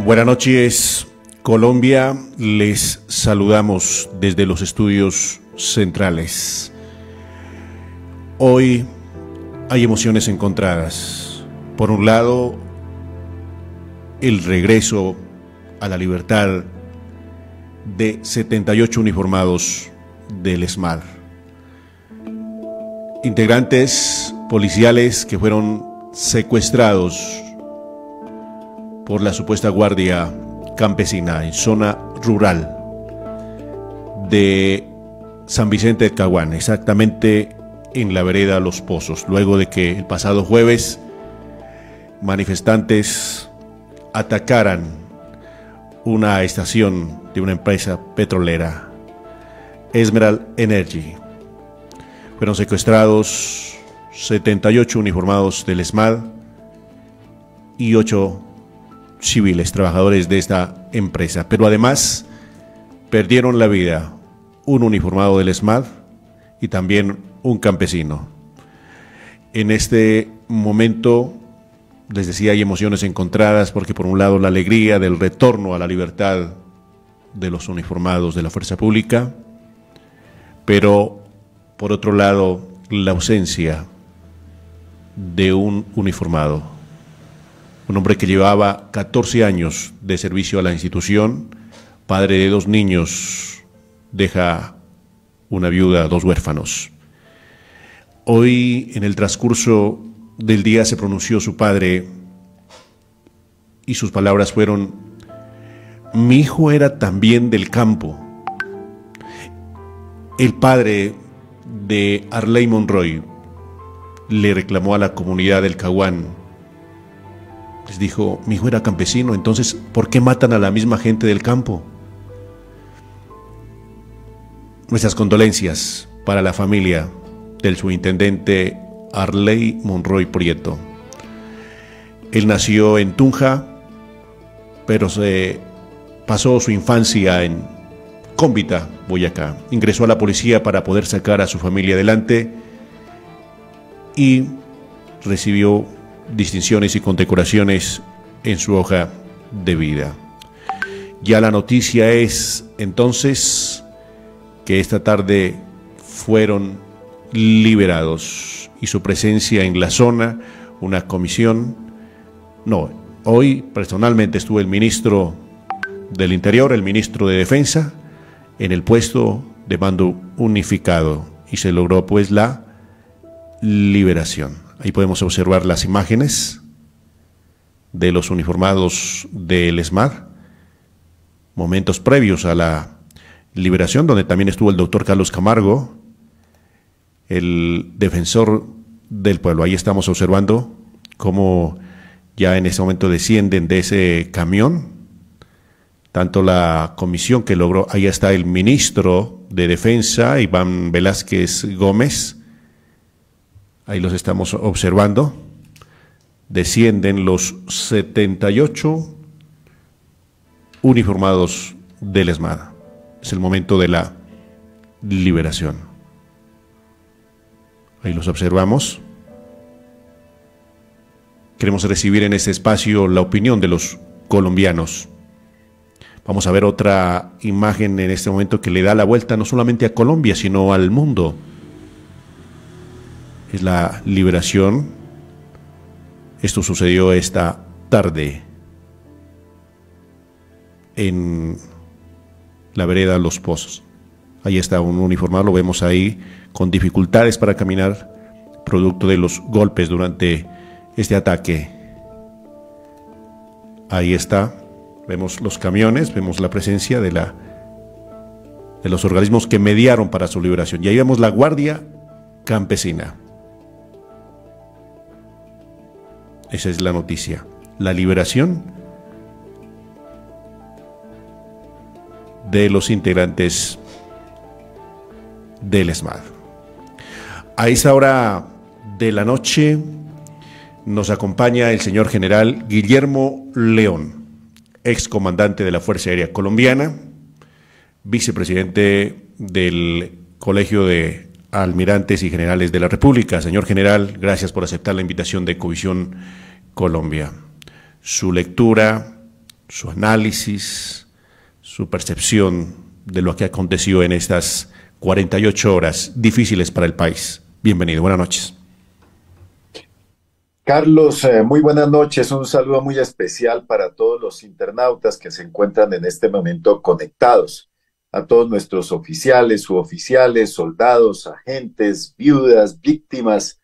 Buenas noches, Colombia. Les saludamos desde los estudios centrales. Hoy hay emociones encontradas. Por un lado, el regreso a la libertad de 78 uniformados del ESMAD, integrantes policiales que fueron secuestrados por la supuesta guardia campesina en zona rural de San Vicente del Caguán, exactamente en la vereda Los Pozos, luego de que el pasado jueves manifestantes atacaran una estación de una empresa petrolera, Esmeralda Energy. Fueron secuestrados 78 uniformados del ESMAD y 8 civiles, trabajadores de esta empresa, pero además perdieron la vida un uniformado del ESMAD y también un campesino. En este momento, les decía, hay emociones encontradas porque por un lado la alegría del retorno a la libertad de los uniformados de la fuerza pública, pero por otro lado la ausencia de un uniformado, un hombre que llevaba 14 años de servicio a la institución, padre de 2 niños, deja una viuda, 2 huérfanos. Hoy, en el transcurso del día, se pronunció su padre y sus palabras fueron: mi hijo era también del campo. El padre de Arley Monroy le reclamó a la comunidad del Caguán. Les dijo: mi hijo era campesino, entonces ¿por qué matan a la misma gente del campo? Nuestras condolencias para la familia del subintendente Arley Monroy Prieto. Él nació en Tunja, pero se pasó su infancia en Cómbita, Boyacá. Ingresó a la policía para poder sacar a su familia adelante y recibió distinciones y condecoraciones en su hoja de vida. Ya la noticia es entonces que esta tarde fueron liberados y su presencia en la zona, una comisión. Hoy personalmente estuvo el ministro del Interior, el ministro de Defensa, en el puesto de mando unificado y se logró pues la liberación. Ahí podemos observar las imágenes de los uniformados del ESMAD, momentos previos a la liberación, donde también estuvo el doctor Carlos Camargo, el defensor del pueblo. Ahí estamos observando cómo ya en ese momento descienden de ese camión, tanto la comisión que logró, ahí está el ministro de Defensa, Iván Velázquez Gómez, ahí los estamos observando, descienden los 78 uniformados del ESMAD. Es el momento de la liberación. Ahí los observamos. Queremos recibir en este espacio la opinión de los colombianos. Vamos a ver otra imagen en este momento que le da la vuelta no solamente a Colombia, sino al mundo. Es la liberación. Esto sucedió esta tarde en la vereda Los Pozos. Ahí está un uniformado, lo vemos ahí con dificultades para caminar, producto de los golpes durante este ataque. Ahí está, vemos los camiones, vemos la presencia de los organismos que mediaron para su liberación. Y ahí vemos la guardia campesina. Esa es la noticia, la liberación de los integrantes del ESMAD. A esa hora de la noche nos acompaña el señor general Guillermo León, excomandante de la Fuerza Aérea Colombiana, vicepresidente del Colegio de Almirantes y Generales de la República. Señor general, gracias por aceptar la invitación de Ecovisión Colombia. Su lectura, su análisis, su percepción de lo que aconteció en estas 48 horas difíciles para el país. Bienvenido, buenas noches. Carlos, muy buenas noches. Un saludo muy especial para todos los internautas que se encuentran en este momento conectados, a todos nuestros oficiales, suboficiales, soldados, agentes, viudas, víctimas,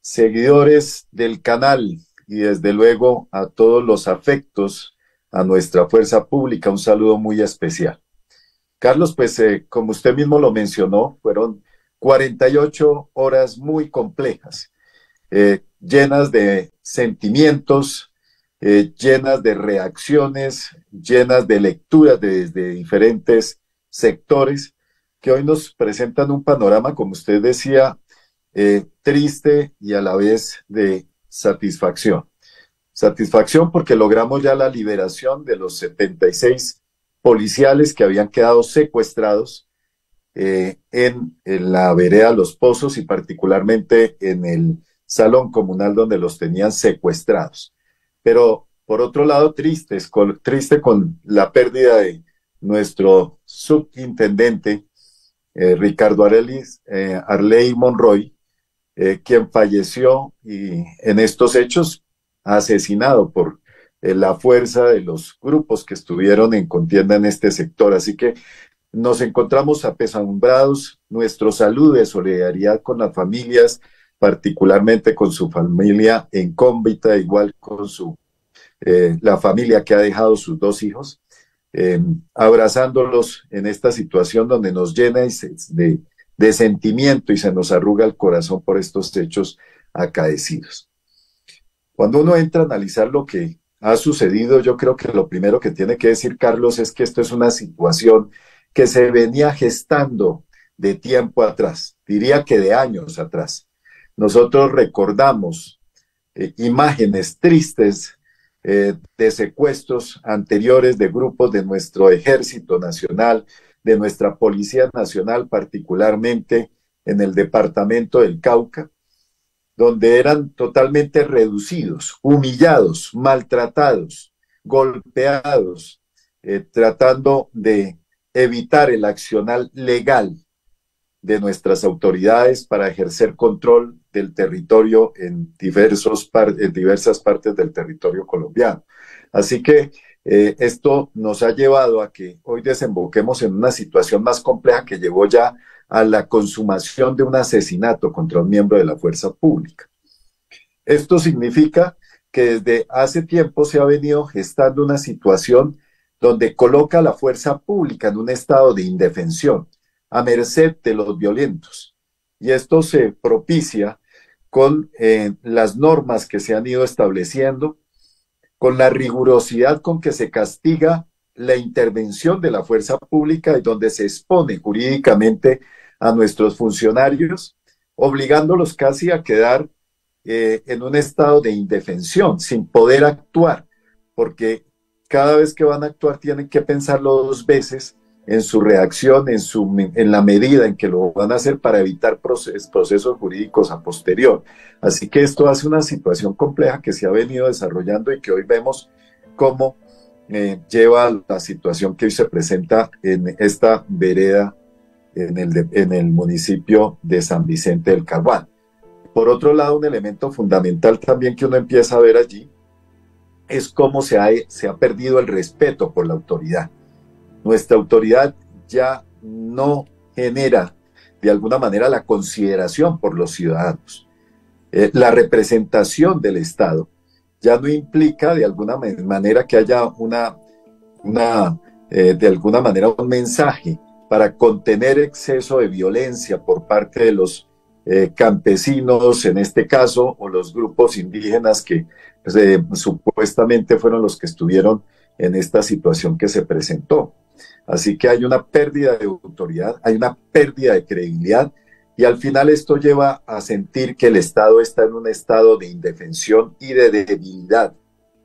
seguidores del canal y desde luego a todos los afectos a nuestra fuerza pública. Un saludo muy especial. Carlos, pues como usted mismo lo mencionó, fueron 48 horas muy complejas, llenas de sentimientos, llenas de reacciones, llenas de lecturas desde diferentes sectores, que hoy nos presentan un panorama, como usted decía, triste y a la vez de satisfacción. Satisfacción porque logramos ya la liberación de los 76 policiales que habían quedado secuestrados en la vereda Los Pozos y particularmente en el salón comunal donde los tenían secuestrados. Pero por otro lado, triste con la pérdida de nuestro subintendente Ricardo Arley Monroy, quien falleció y en estos hechos asesinado por la fuerza de los grupos que estuvieron en contienda en este sector. Así que nos encontramos apesadumbrados, nuestro saludo de solidaridad con las familias, particularmente con su familia en Cómbita, igual con la familia que ha dejado sus dos hijos, abrazándolos en esta situación donde nos llena de sentimiento y se nos arruga el corazón por estos hechos acaecidos. Cuando uno entra a analizar lo que ha sucedido, yo creo que lo primero que tiene que decir Carlos es que esto es una situación que se venía gestando de tiempo atrás, diría que de años atrás. Nosotros recordamos imágenes tristes de secuestros anteriores de grupos de nuestro Ejército Nacional, de nuestra Policía Nacional, particularmente en el departamento del Cauca, donde eran totalmente reducidos, humillados, maltratados, golpeados, tratando de evitar el accionar legal de nuestras autoridades para ejercer control del territorio en diversas partes del territorio colombiano. Así que esto nos ha llevado a que hoy desemboquemos en una situación más compleja que llevó ya a la consumación de un asesinato contra un miembro de la fuerza pública. Esto significa que desde hace tiempo se ha venido gestando una situación donde coloca a la fuerza pública en un estado de indefensión, a merced de los violentos. Y esto se propicia con las normas que se han ido estableciendo, con la rigurosidad con que se castiga la intervención de la fuerza pública y donde se expone jurídicamente a nuestros funcionarios, obligándolos casi a quedar en un estado de indefensión, sin poder actuar, porque cada vez que van a actuar tienen que pensarlo dos veces en su reacción, en la medida en que lo van a hacer para evitar procesos jurídicos a posterior. Así que esto hace una situación compleja que se ha venido desarrollando y que hoy vemos cómo lleva a la situación que hoy se presenta en esta vereda en el municipio de San Vicente del Caguán. Por otro lado, un elemento fundamental también que uno empieza a ver allí es cómo se ha perdido el respeto por la autoridad. Nuestra autoridad ya no genera de alguna manera la consideración por los ciudadanos. La representación del Estado ya no implica de alguna manera que haya de alguna manera un mensaje para contener exceso de violencia por parte de los campesinos, en este caso, o los grupos indígenas que supuestamente fueron los que estuvieron en esta situación que se presentó. Así que hay una pérdida de autoridad, hay una pérdida de credibilidad y al final esto lleva a sentir que el Estado está en un estado de indefensión y de debilidad,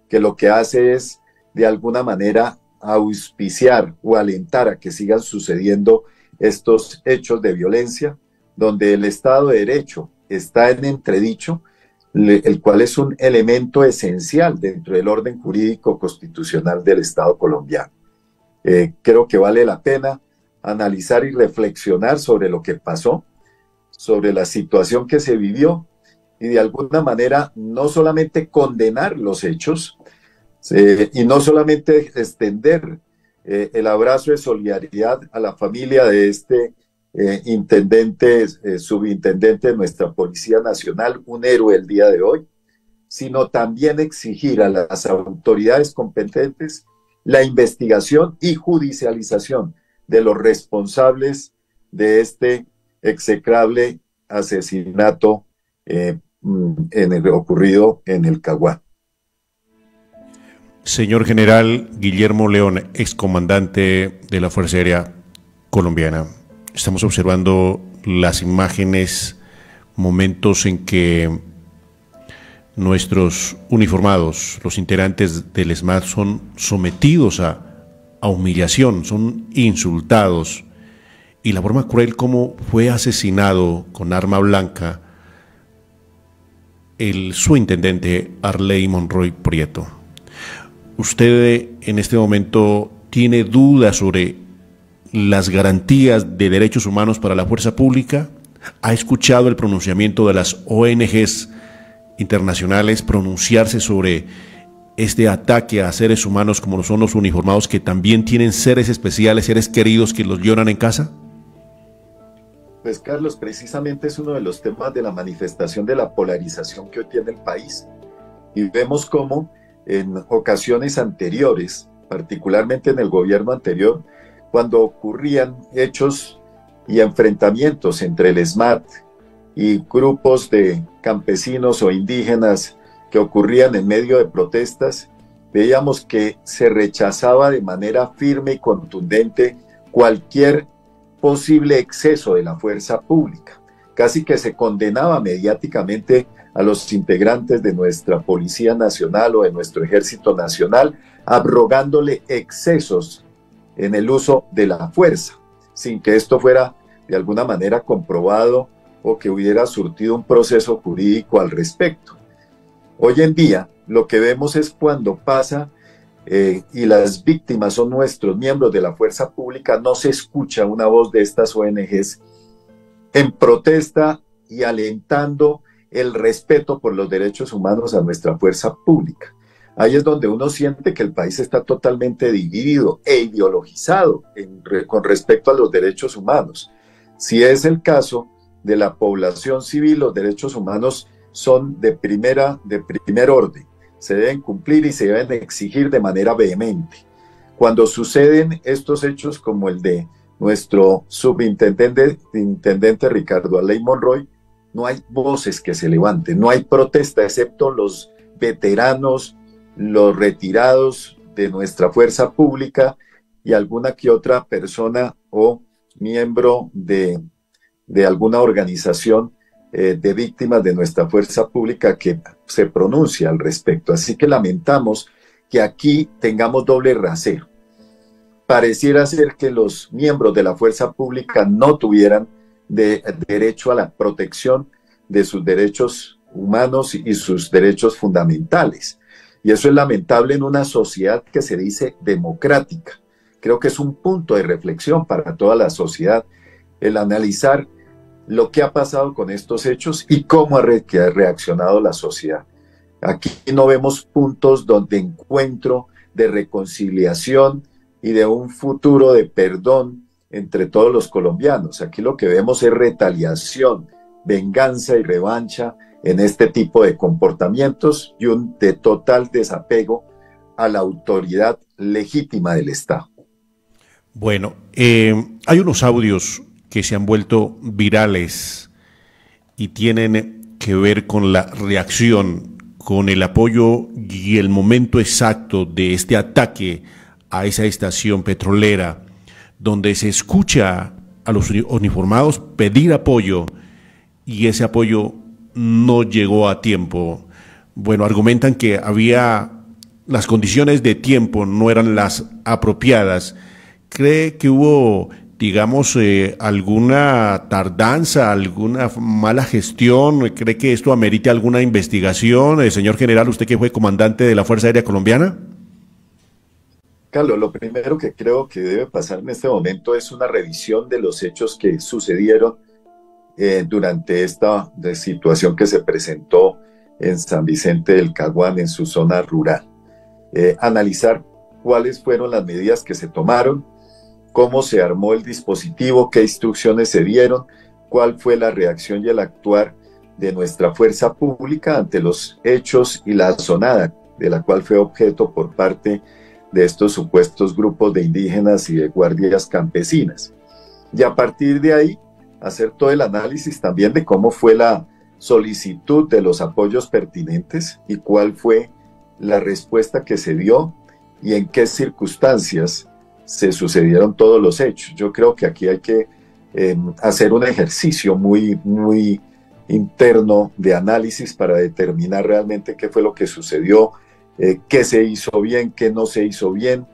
que lo que hace es de alguna manera auspiciar o alentar a que sigan sucediendo estos hechos de violencia, donde el Estado de Derecho está en entredicho el cual es un elemento esencial dentro del orden jurídico constitucional del Estado colombiano. Creo que vale la pena analizar y reflexionar sobre lo que pasó, sobre la situación que se vivió y de alguna manera no solamente condenar los hechos y no solamente extender el abrazo de solidaridad a la familia de este subintendente de nuestra Policía Nacional, un héroe el día de hoy, sino también exigir a las autoridades competentes la investigación y judicialización de los responsables de este execrable asesinato ocurrido en el Caguán. Señor General Guillermo León, excomandante de la Fuerza Aérea Colombiana, estamos observando las imágenes, momentos en que nuestros uniformados, los integrantes del ESMAD, son sometidos a humillación, son insultados, y la forma cruel como fue asesinado con arma blanca el subintendente Arley Monroy Prieto. ¿Usted en este momento tiene dudas sobre las garantías de derechos humanos para la fuerza pública? ¿Ha escuchado el pronunciamiento de las ONGs internacionales pronunciarse sobre este ataque a seres humanos como lo son los uniformados, que también tienen seres especiales, seres queridos que los lloran en casa? Pues Carlos, precisamente es uno de los temas de la manifestación de la polarización que hoy tiene el país. Y vemos cómo en ocasiones anteriores, particularmente en el gobierno anterior, cuando ocurrían hechos y enfrentamientos entre el ESMAD y grupos de campesinos o indígenas que ocurrían en medio de protestas, veíamos que se rechazaba de manera firme y contundente cualquier posible exceso de la fuerza pública. Casi que se condenaba mediáticamente a los integrantes de nuestra Policía Nacional o de nuestro Ejército Nacional, abrogándole excesos en el uso de la fuerza, sin que esto fuera de alguna manera comprobado o que hubiera surtido un proceso jurídico al respecto. Hoy en día lo que vemos es cuando pasa y las víctimas son nuestros miembros de la fuerza pública, no se escucha una voz de estas ONGs en protesta y alentando el respeto por los derechos humanos a nuestra fuerza pública. Ahí es donde uno siente que el país está totalmente dividido e ideologizado con respecto a los derechos humanos. Si es el caso de la población civil, los derechos humanos son de primer orden, se deben cumplir y se deben exigir de manera vehemente. Cuando suceden estos hechos como el de nuestro subintendente Ricardo Arley Monroy, no hay voces que se levanten, no hay protesta, excepto los veteranos, los retirados de nuestra fuerza pública y alguna que otra persona o miembro de alguna organización de víctimas de nuestra fuerza pública que se pronuncia al respecto. Así que lamentamos que aquí tengamos doble rasero. Pareciera ser que los miembros de la fuerza pública no tuvieran derecho a la protección de sus derechos humanos y sus derechos fundamentales. Y eso es lamentable en una sociedad que se dice democrática. Creo que es un punto de reflexión para toda la sociedad el analizar lo que ha pasado con estos hechos y cómo ha reaccionado la sociedad. Aquí no vemos puntos de encuentro, de reconciliación y de un futuro de perdón entre todos los colombianos. Aquí lo que vemos es retaliación, venganza y revancha en este tipo de comportamientos y un total desapego a la autoridad legítima del Estado. Bueno, hay unos audios que se han vuelto virales y tienen que ver con la reacción, con el apoyo y el momento exacto de este ataque a esa estación petrolera, donde se escucha a los uniformados pedir apoyo y ese apoyo no llegó a tiempo. Bueno, argumentan que las condiciones de tiempo no eran las apropiadas. ¿Cree que hubo digamos, alguna tardanza, alguna mala gestión? ¿Cree que esto amerite alguna investigación? Señor general, usted que fue comandante de la Fuerza Aérea Colombiana. Carlos, lo primero que creo que debe pasar en este momento es una revisión de los hechos que sucedieron durante esta situación que se presentó en San Vicente del Caguán, en su zona rural. Analizar cuáles fueron las medidas que se tomaron, cómo se armó el dispositivo, qué instrucciones se dieron, cuál fue la reacción y el actuar de nuestra fuerza pública ante los hechos y la azonada de la cual fue objeto por parte de estos supuestos grupos de indígenas y de guardias campesinas. Y a partir de ahí, hacer todo el análisis también de cómo fue la solicitud de los apoyos pertinentes y cuál fue la respuesta que se dio y en qué circunstancias se sucedieron todos los hechos. Yo creo que aquí hay que hacer un ejercicio muy interno de análisis para determinar realmente qué fue lo que sucedió, qué se hizo bien, qué no se hizo bien,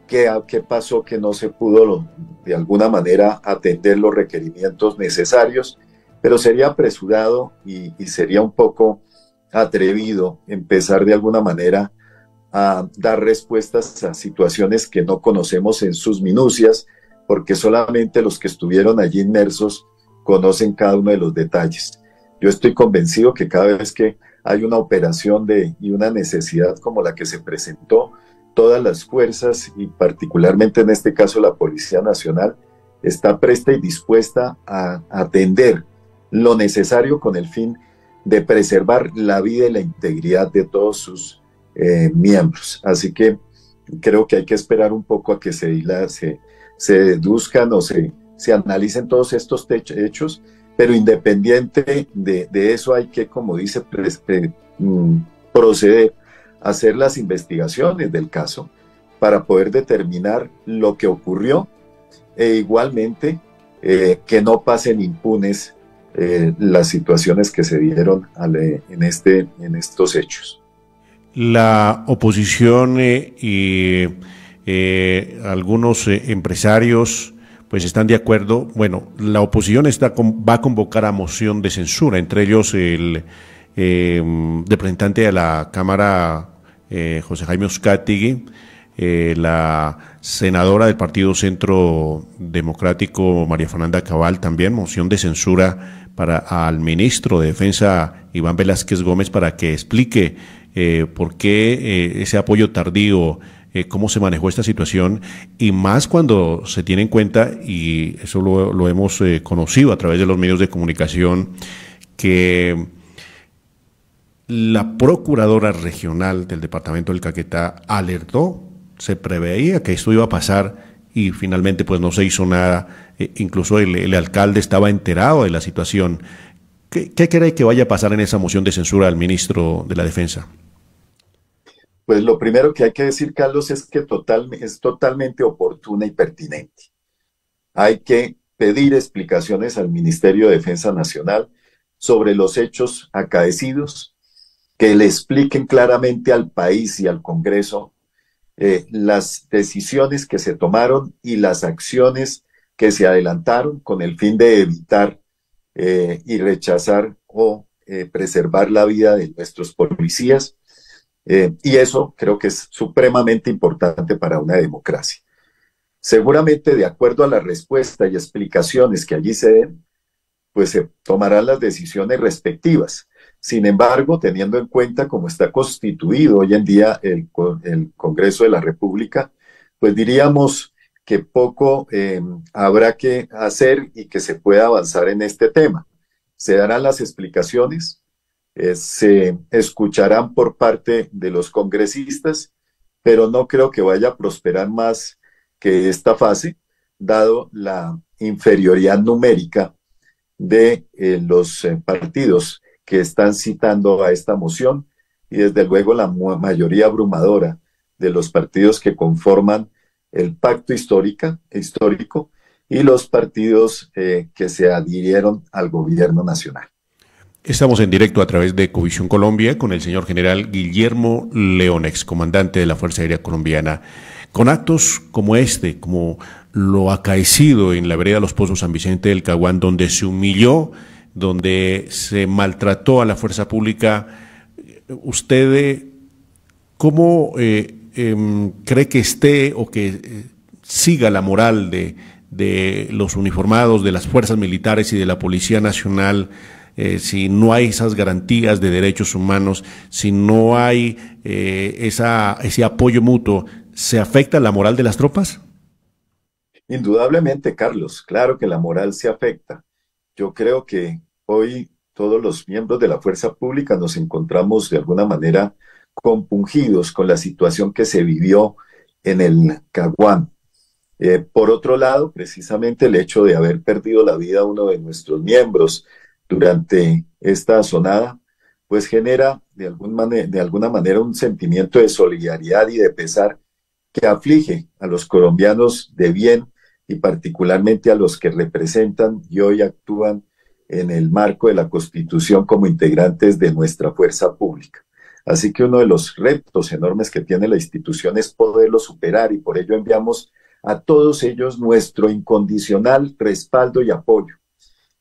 qué pasó que no se pudo de alguna manera atender los requerimientos necesarios, pero sería apresurado y sería un poco atrevido empezar de alguna manera a dar respuestas a situaciones que no conocemos en sus minucias, porque solamente los que estuvieron allí inmersos conocen cada uno de los detalles. Yo estoy convencido que cada vez que hay una operación y una necesidad como la que se presentó, todas las fuerzas y particularmente en este caso la Policía Nacional está presta y dispuesta a atender lo necesario con el fin de preservar la vida y la integridad de todos sus miembros. Así que creo que hay que esperar un poco a que se deduzcan o se analicen todos estos hechos, pero independiente de eso hay que, como dice, proceder a hacer las investigaciones del caso para poder determinar lo que ocurrió e igualmente que no pasen impunes las situaciones que se dieron en estos hechos. La oposición y algunos empresarios pues están de acuerdo. Bueno, la oposición va a convocar a moción de censura, entre ellos el representante de la Cámara, José Jaime Uzcategui, la senadora del Partido Centro Democrático, María Fernanda Cabal, también moción de censura al ministro de Defensa, Iván Velázquez Gómez, para que explique por qué ese apoyo tardío, cómo se manejó esta situación, y más cuando se tiene en cuenta, y eso lo hemos conocido a través de los medios de comunicación, que la procuradora regional del departamento del Caquetá alertó, se preveía que esto iba a pasar y finalmente pues no se hizo nada. Incluso el alcalde estaba enterado de la situación. ¿Qué cree que vaya a pasar en esa moción de censura al ministro de la Defensa? Pues lo primero que hay que decir, Carlos, es que es totalmente oportuna y pertinente. Hay que pedir explicaciones al Ministerio de Defensa Nacional sobre los hechos acaecidos, que le expliquen claramente al país y al Congreso las decisiones que se tomaron y las acciones que se adelantaron con el fin de evitar y rechazar o preservar la vida de nuestros policías. Y eso creo que es supremamente importante para una democracia. Seguramente, de acuerdo a la respuesta y explicaciones que allí se den, pues se tomarán las decisiones respectivas. Sin embargo, teniendo en cuenta cómo está constituido hoy en día el Congreso de la República, pues diríamos que poco habrá que hacer y que se pueda avanzar en este tema. Se darán las explicaciones, se escucharán por parte de los congresistas, pero no creo que vaya a prosperar más que esta fase, dado la inferioridad numérica de los partidos que están citando a esta moción y desde luego la mayoría abrumadora de los partidos que conforman el pacto histórico y los partidos que se adhirieron al gobierno nacional. Estamos en directo a través de Ecovisión Colombia con el señor general Guillermo León, excomandante de la Fuerza Aérea Colombiana. Con actos como este, como lo acaecido en la vereda Los Pozos San Vicente del Caguán, donde se humilló, donde se maltrató a la fuerza pública. ¿Usted cómo cree que esté o que siga la moral de los uniformados, de las fuerzas militares y de la Policía Nacional, si no hay esas garantías de derechos humanos, si no hay ese apoyo mutuo? ¿Se afecta la moral de las tropas? Indudablemente, Carlos, claro que la moral se afecta. Yo creo que hoy todos los miembros de la fuerza pública nos encontramos de alguna manera compungidos con la situación que se vivió en el Caguán. Por otro lado, precisamente el hecho de haber perdido la vida uno de nuestros miembros durante esta asonada, pues genera de alguna manera un sentimiento de solidaridad y de pesar que aflige a los colombianos de bien y particularmente a los que representan y hoy actúan en el marco de la Constitución como integrantes de nuestra fuerza pública. Así que uno de los retos enormes que tiene la institución es poderlo superar, y por ello enviamos a todos ellos nuestro incondicional respaldo y apoyo.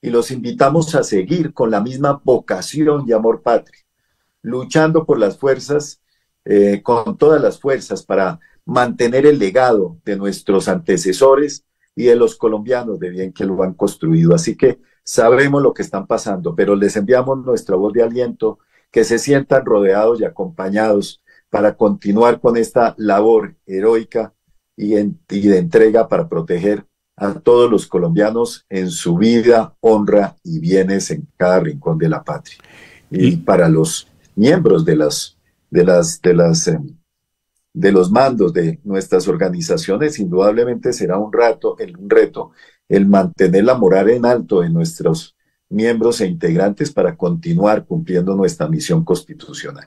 Y los invitamos a seguir con la misma vocación y amor patrio, luchando por las fuerzas, con todas las fuerzas, para mantener el legado de nuestros antecesores y de los colombianos de bien que lo han construido. Así que sabemos lo que están pasando, pero les enviamos nuestra voz de aliento, que se sientan rodeados y acompañados para continuar con esta labor heroica y de entrega para proteger a todos los colombianos en su vida, honra y bienes en cada rincón de la patria. Y para los miembros de los mandos de nuestras organizaciones, indudablemente será un reto el mantener la moral en alto de nuestros miembros e integrantes para continuar cumpliendo nuestra misión constitucional.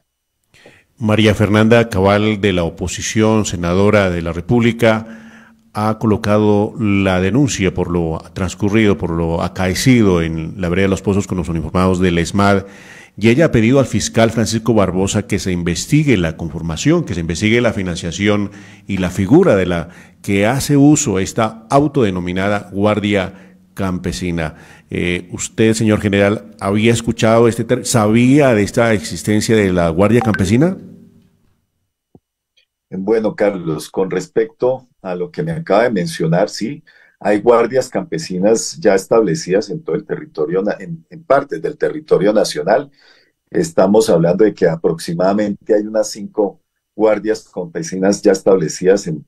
María Fernanda Cabal, de la oposición, senadora de la República, ha colocado la denuncia por lo transcurrido, por lo acaecido en la vereda de Los Pozos con los uniformados del ESMAD, y ella ha pedido al fiscal Francisco Barbosa que se investigue la conformación, que se investigue la financiación y la figura de la que hace uso esta autodenominada Guardia Campesina. ¿Usted, señor general, había escuchado sabía de esta existencia de la Guardia Campesina? Bueno, Carlos, con respecto a lo que me acaba de mencionar, sí, hay guardias campesinas ya establecidas en todo el territorio, en partes del territorio nacional. Estamos hablando de que aproximadamente hay unas 5 guardias campesinas ya establecidas en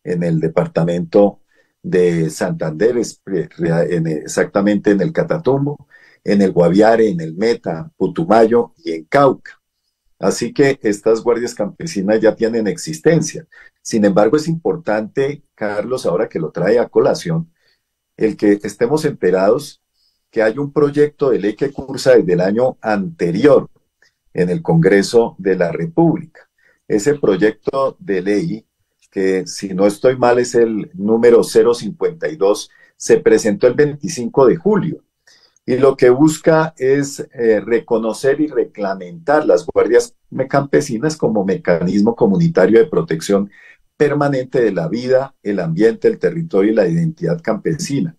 el departamento de Santander, exactamente en el Catatumbo, en el Guaviare, en el Meta, Putumayo y en Cauca. Así que estas guardias campesinas ya tienen existencia. Sin embargo, es importante, Carlos, ahora que lo trae a colación, el que estemos enterados que hay un proyecto de ley que cursa desde el año anterior en el Congreso de la República. Ese proyecto de ley, que si no estoy mal es el número 052, se presentó el 25 de julio. Y lo que busca es reconocer y reglamentar las guardias campesinas como mecanismo comunitario de protección permanente de la vida, el ambiente, el territorio y la identidad campesina.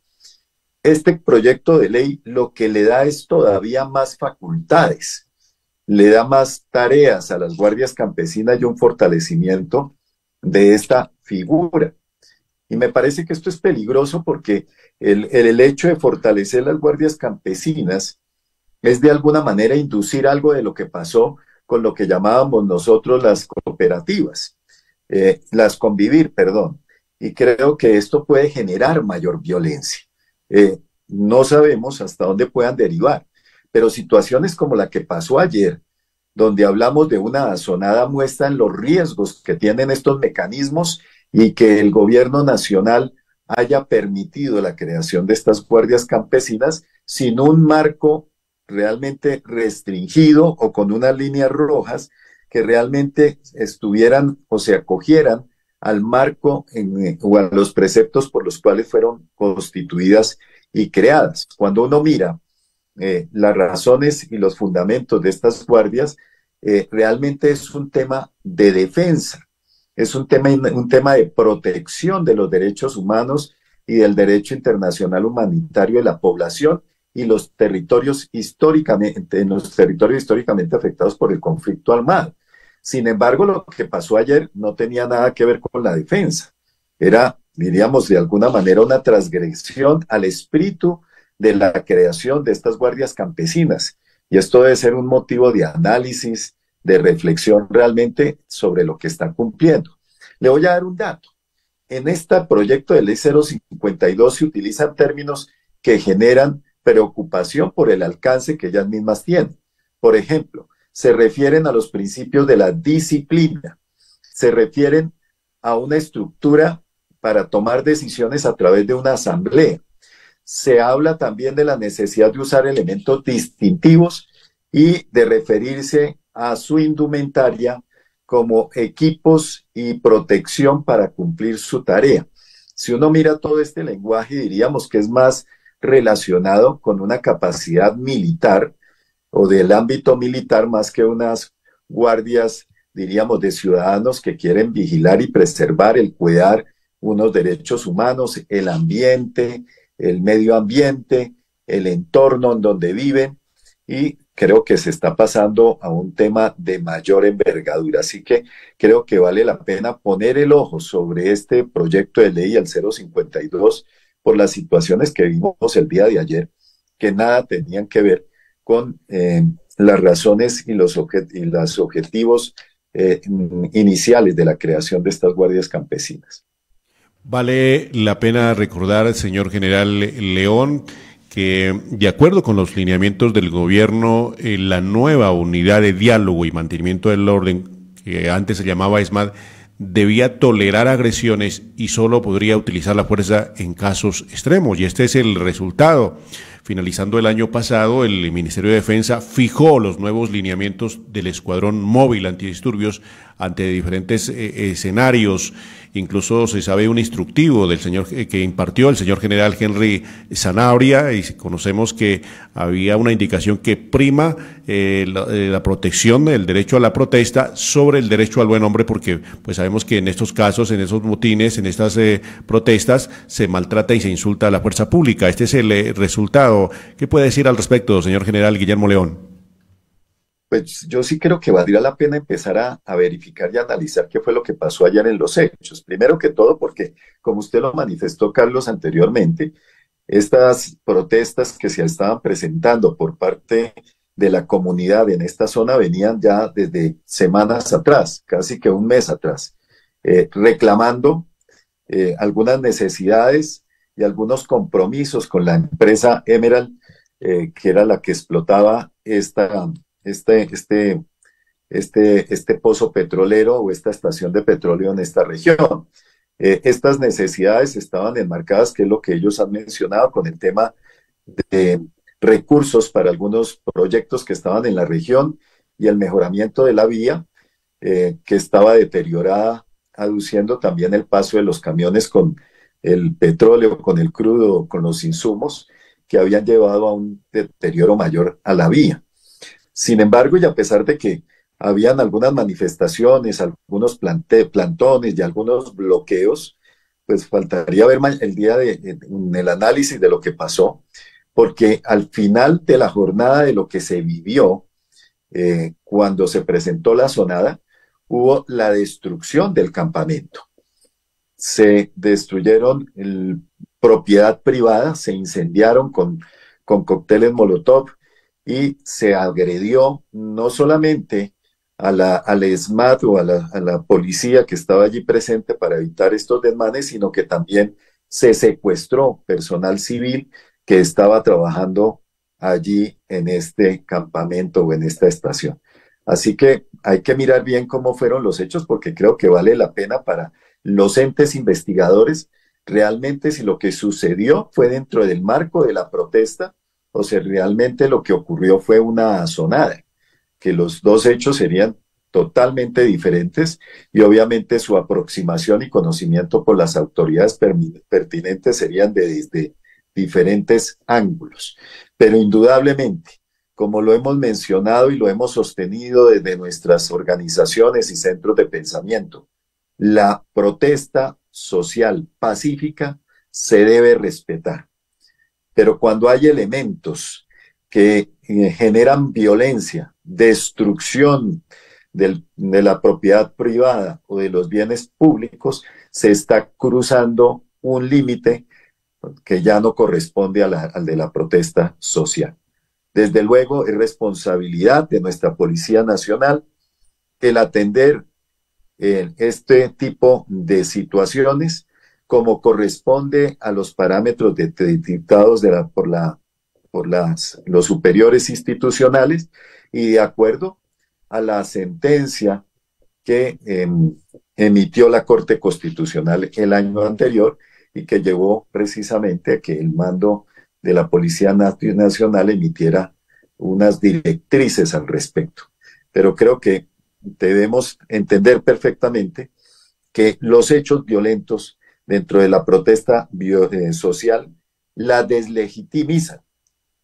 Este proyecto de ley lo que le da es todavía más facultades, le da más tareas a las guardias campesinas y un fortalecimiento de esta figura. Y me parece que esto es peligroso porque el hecho de fortalecer las guardias campesinas es de alguna manera inducir algo de lo que pasó con lo que llamábamos nosotros las cooperativas, las convivir, perdón. Y creo que esto puede generar mayor violencia. No sabemos hasta dónde puedan derivar, pero situaciones como la que pasó ayer, donde hablamos de una asonada, muestran los riesgos que tienen estos mecanismos y que el gobierno nacional haya permitido la creación de estas guardias campesinas sin un marco realmente restringido o con unas líneas rojas que realmente estuvieran o se acogieran al marco o a los preceptos por los cuales fueron constituidas y creadas. Cuando uno mira las razones y los fundamentos de estas guardias, realmente es un tema de defensa. es un tema de protección de los derechos humanos y del derecho internacional humanitario de la población y los territorios históricamente, en los territorios históricamente afectados por el conflicto armado. Sin embargo, lo que pasó ayer no tenía nada que ver con la defensa. Era, diríamos, de alguna manera una transgresión al espíritu de la creación de estas guardias campesinas. Y esto debe ser un motivo de análisis, de reflexión realmente sobre lo que están cumpliendo. Le voy a dar un dato. En este proyecto de ley 052 se utilizan términos que generan preocupación por el alcance que ellas mismas tienen. Por ejemplo, se refieren a los principios de la disciplina, se refieren a una estructura para tomar decisiones a través de una asamblea. Se habla también de la necesidad de usar elementos distintivos y de referirse a su indumentaria como equipos y protección para cumplir su tarea. Si uno mira todo este lenguaje, diríamos que es más relacionado con una capacidad militar o del ámbito militar más que unas guardias, diríamos, de ciudadanos que quieren vigilar y preservar, el cuidar unos derechos humanos, el ambiente, el medio ambiente, el entorno en donde viven, y creo que se está pasando a un tema de mayor envergadura. Así que creo que vale la pena poner el ojo sobre este proyecto de ley, el 052, por las situaciones que vimos el día de ayer, que nada tenían que ver con las razones y los objetivos iniciales de la creación de estas guardias campesinas. Vale la pena recordar, señor general León, que de acuerdo con los lineamientos del gobierno, la nueva unidad de diálogo y mantenimiento del orden, que antes se llamaba ESMAD, debía tolerar agresiones y solo podría utilizar la fuerza en casos extremos. Y este es el resultado. Finalizando el año pasado, el Ministerio de Defensa fijó los nuevos lineamientos del Escuadrón Móvil Antidisturbios ante diferentes escenarios. Incluso se sabe un instructivo del señor que impartió el señor general Henry Zanabria, y conocemos que había una indicación que prima la protección del derecho a la protesta sobre el derecho al buen hombre, porque pues sabemos que en estos casos, en esos motines, en estas protestas, se maltrata y se insulta a la fuerza pública. Este es el resultado. ¿Qué puede decir al respecto, señor general Guillermo León? Pues yo sí creo que valdría la pena empezar a verificar y analizar qué fue lo que pasó ayer en los hechos. Primero que todo porque, como usted lo manifestó, Carlos, anteriormente, estas protestas que se estaban presentando por parte de la comunidad en esta zona venían ya desde semanas atrás, casi que un mes atrás, reclamando algunas necesidades y algunos compromisos con la empresa Emerald, que era la que explotaba este pozo petrolero o esta estación de petróleo en esta región. Estas necesidades estaban enmarcadas, que es lo que ellos han mencionado, con el tema de recursos para algunos proyectos que estaban en la región y el mejoramiento de la vía, que estaba deteriorada, aduciendo también el paso de los camiones con el petróleo, con el crudo, con los insumos, que habían llevado a un deterioro mayor a la vía. Sin embargo, y a pesar de que habían algunas manifestaciones, algunos plantones y algunos bloqueos, pues faltaría ver el día en el análisis de lo que pasó, porque al final de la jornada de lo que se vivió, cuando se presentó la sonada, hubo la destrucción del campamento. Se destruyeron propiedad privada, se incendiaron con cócteles Molotov, y se agredió no solamente al ESMAD o a la policía que estaba allí presente para evitar estos desmanes, sino que también se secuestró personal civil que estaba trabajando allí en este campamento o en esta estación. Así que hay que mirar bien cómo fueron los hechos, porque creo que vale la pena para los entes investigadores realmente si lo que sucedió fue dentro del marco de la protesta o si realmente lo que ocurrió fue una asonada, que los dos hechos serían totalmente diferentes y obviamente su aproximación y conocimiento por las autoridades pertinentes serían desde diferentes ángulos. Pero indudablemente, como lo hemos mencionado y lo hemos sostenido desde nuestras organizaciones y centros de pensamiento, La protesta social pacífica se debe respetar, pero cuando hay elementos que generan violencia, destrucción de la propiedad privada o de los bienes públicos, se está cruzando un límite que ya no corresponde al de la protesta social. Desde luego, es responsabilidad de nuestra Policía Nacional el atender este tipo de situaciones como corresponde a los parámetros dictados por los superiores institucionales y de acuerdo a la sentencia que emitió la Corte Constitucional el año anterior y que llevó precisamente a que el mando de la Policía Nacional emitiera unas directrices al respecto. Pero creo que debemos entender perfectamente que los hechos violentos dentro de la protesta social la deslegitimizan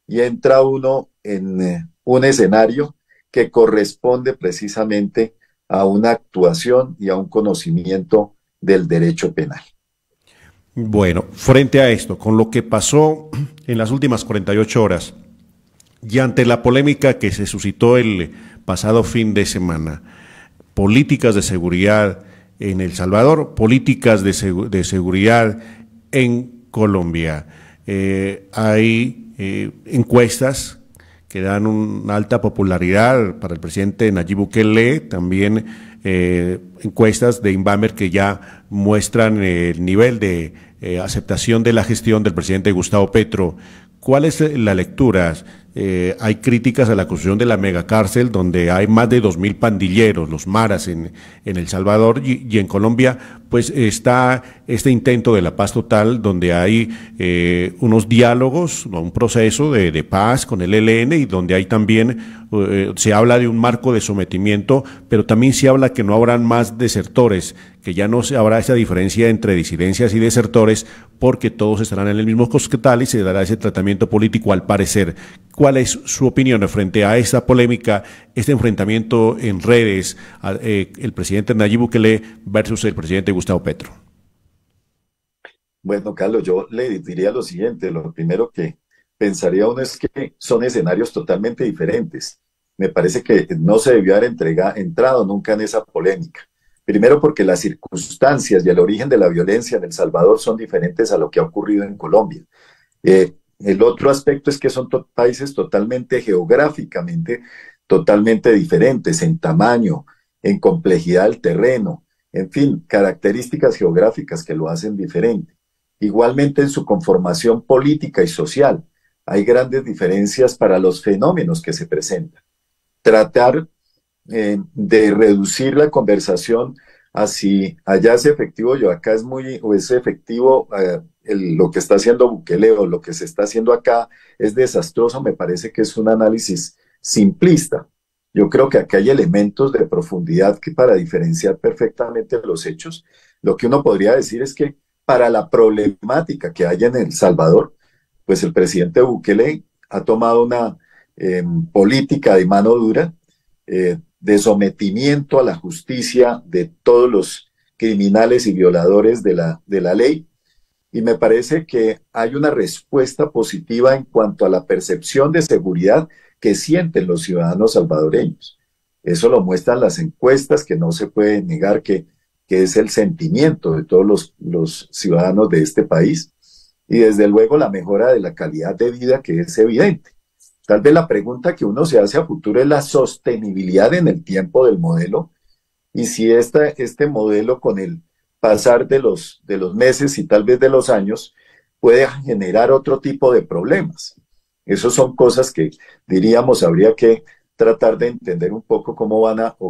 y entra uno en un escenario que corresponde precisamente a una actuación y a un conocimiento del derecho penal. Bueno, frente a esto, con lo que pasó en las últimas 48 horas y ante la polémica que se suscitó el pasado fin de semana, políticas de seguridad en El Salvador, políticas de seguridad en Colombia. Hay encuestas que dan una alta popularidad para el presidente Nayib Bukele, también encuestas de Inbamer que ya muestran el nivel de aceptación de la gestión del presidente Gustavo Petro. ¿Cuál es la lectura? Hay críticas a la construcción de la megacárcel donde hay más de 2.000 pandilleros, los maras en El Salvador y en Colombia pues está este intento de la paz total donde hay unos diálogos, un proceso de paz con el ELN y donde hay también, se habla de un marco de sometimiento, pero también se habla que no habrán más desertores, que ya no se habrá esa diferencia entre disidencias y desertores porque todos estarán en el mismo cosquetal y se dará ese tratamiento político al parecer. ¿Cuál es su opinión frente a esta polémica, este enfrentamiento en redes, el presidente Nayib Bukele versus el presidente Gustavo Petro? Bueno, Carlos, yo le diría lo siguiente, lo primero que pensaría uno es que son escenarios totalmente diferentes. Me parece que no se debió haber entrado nunca en esa polémica. Primero porque las circunstancias y el origen de la violencia en El Salvador son diferentes a lo que ha ocurrido en Colombia. El otro aspecto es que son países totalmente geográficamente, totalmente diferentes en tamaño, en complejidad del terreno, en fin, características geográficas que lo hacen diferente. Igualmente en su conformación política y social, hay grandes diferencias para los fenómenos que se presentan. Tratar de reducir la conversación a si allá es efectivo o acá es efectivo lo que está haciendo Bukele o lo que se está haciendo acá es desastroso, me parece que es un análisis simplista. Yo creo que acá hay elementos de profundidad que para diferenciar perfectamente los hechos, lo que uno podría decir es que para la problemática que hay en El Salvador, pues el presidente Bukele ha tomado una política de mano dura, de sometimiento a la justicia de todos los criminales y violadores de la ley, y me parece que hay una respuesta positiva en cuanto a la percepción de seguridad que sienten los ciudadanos salvadoreños. Eso lo muestran las encuestas, que no se puede negar que es el sentimiento de todos los ciudadanos de este país, y desde luego la mejora de la calidad de vida, que es evidente. Tal vez la pregunta que uno se hace a futuro es la sostenibilidad en el tiempo del modelo, y si este modelo con el pasar de los meses y tal vez de los años puede generar otro tipo de problemas. Esas son cosas que diríamos habría que tratar de entender un poco cómo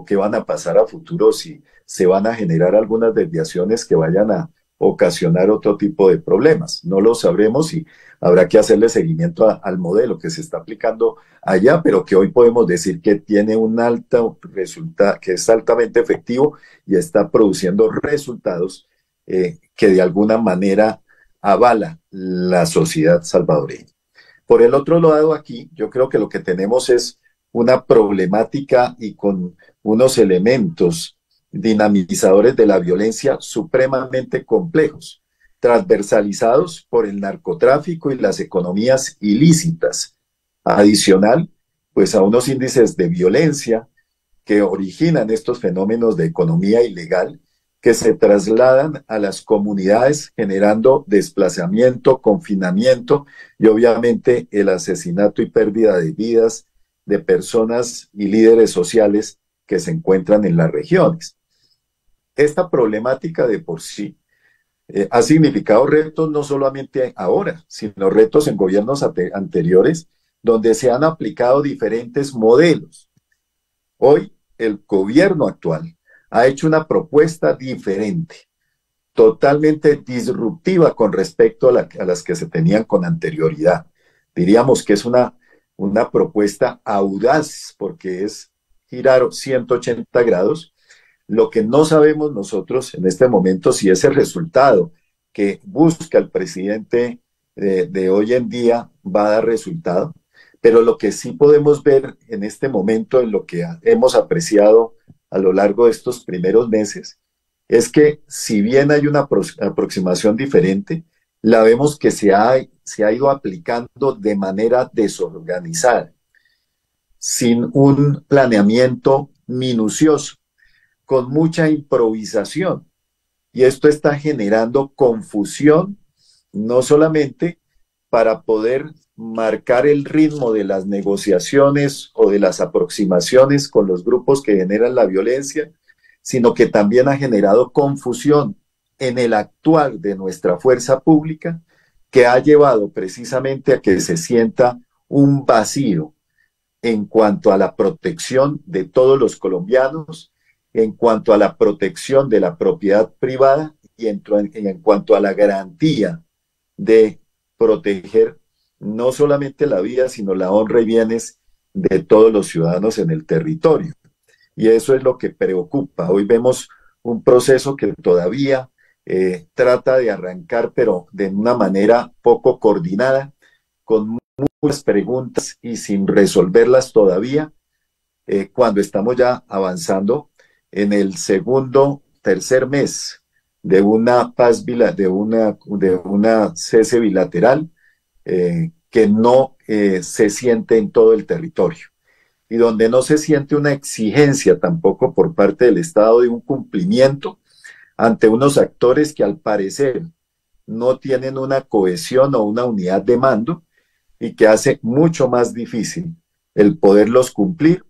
qué van a pasar a futuro, si se van a generar algunas desviaciones que vayan a ocasionar otro tipo de problemas. No lo sabremos y habrá que hacerle seguimiento al modelo que se está aplicando allá, pero que hoy podemos decir que tiene un alto resultado, que es altamente efectivo y está produciendo resultados que de alguna manera avala la sociedad salvadoreña. Por el otro lado, aquí yo creo que lo que tenemos es una problemática y con unos elementos dinamizadores de la violencia supremamente complejos, transversalizados por el narcotráfico y las economías ilícitas. Adicional, pues a unos índices de violencia que originan estos fenómenos de economía ilegal que se trasladan a las comunidades generando desplazamiento, confinamiento y obviamente el asesinato y pérdida de vidas de personas y líderes sociales que se encuentran en las regiones. Esta problemática de por sí ha significado retos no solamente ahora, sino retos en gobiernos anteriores, donde se han aplicado diferentes modelos. Hoy, el gobierno actual ha hecho una propuesta diferente, totalmente disruptiva con respecto a las que se tenían con anterioridad. Diríamos que es una propuesta audaz, porque es girar 180 grados. Lo que no sabemos nosotros en este momento si es el resultado que busca el presidente de hoy en día va a dar resultado, pero lo que sí podemos ver en este momento, en lo que hemos apreciado a lo largo de estos primeros meses, es que si bien hay una aproximación diferente, la vemos que se ha ido aplicando de manera desorganizada, sin un planeamiento minucioso, con mucha improvisación. Y esto está generando confusión, no solamente para poder marcar el ritmo de las negociaciones o de las aproximaciones con los grupos que generan la violencia, sino que también ha generado confusión en el actuar de nuestra fuerza pública, que ha llevado precisamente a que se sienta un vacío en cuanto a la protección de todos los colombianos, en cuanto a la protección de la propiedad privada y en cuanto a la garantía de proteger no solamente la vida, sino la honra y bienes de todos los ciudadanos en el territorio. Y eso es lo que preocupa. Hoy vemos un proceso que todavía trata de arrancar, pero de una manera poco coordinada, con muchas preguntas y sin resolverlas todavía, cuando estamos ya avanzando en el tercer mes de una paz de una cese bilateral que no se siente en todo el territorio y donde no se siente una exigencia tampoco por parte del Estado de un cumplimiento ante unos actores que al parecer no tienen una cohesión o una unidad de mando y que hace mucho más difícil el poderlos cumplir